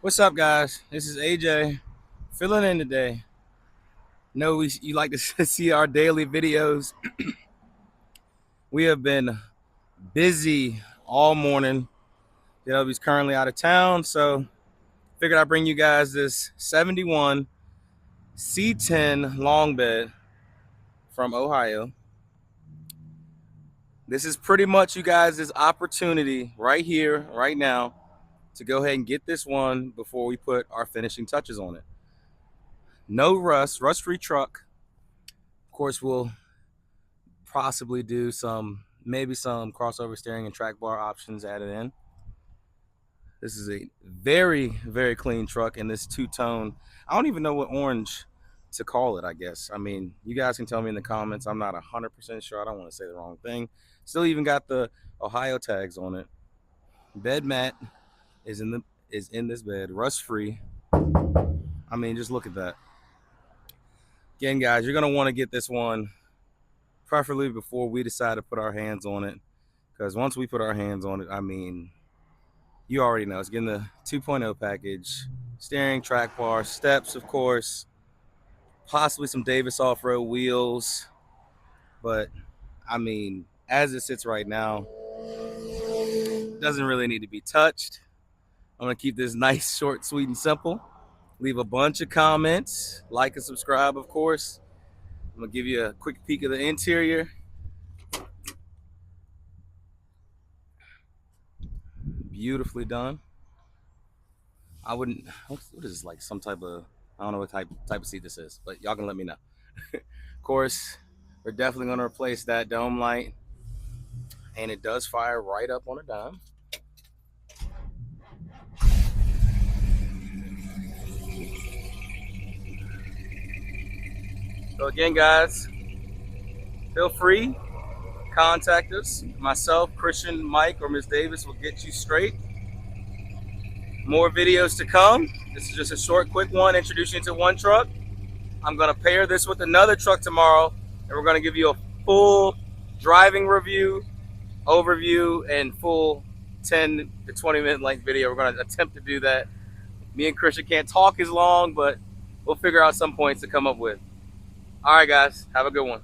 What's up, guys? This is AJ filling in today. Know you like to see our daily videos. We have been busy all morning. He's currently out of town, so figured I'd bring you guys this 71 C10 Long Bed from Ohio. This is pretty much you guys' opportunity right here, right now, to go ahead and get this one before we put our finishing touches on it. No rust-free truck. Of course, we'll possibly do maybe some crossover steering and track bar options added in. This is a very clean truck in this two-tone. I don't even know what orange to call it, I guess. I mean, you guys can tell me in the comments. I'm not 100% sure. I don't want to say the wrong thing. Still even got the Ohio tags on it. Bed mat is in this bed, rust-free. I mean, just look at that. Again, guys, you're going to want to get this one preferably before we decide to put our hands on it, because once we put our hands on it, I mean, you already know it's getting the 2.0 package, steering, track bar, steps, of course, possibly some Davis off-road wheels. But I mean, as it sits right now, it doesn't really need to be touched. I'm gonna keep this nice, short, sweet, and simple. Leave a bunch of comments, like and subscribe, of course. I'm gonna give you a quick peek of the interior. Beautifully done. I wouldn't. What is this, like some type of? I don't know what type of seat this is, but y'all can let me know. Of course, we're definitely gonna replace that dome light, and it does fire right up on a dime. So again, guys, feel free, contact us. Myself, Christian, Mike, or Ms. Davis will get you straight. More videos to come. This is just a short, quick one, introducing you to one truck. I'm gonna pair this with another truck tomorrow, and we're gonna give you a full driving review, overview, and full 10 to 20 minute length video. We're gonna attempt to do that. Me and Christian can't talk as long, but we'll figure out some points to come up with. All right, guys, have a good one.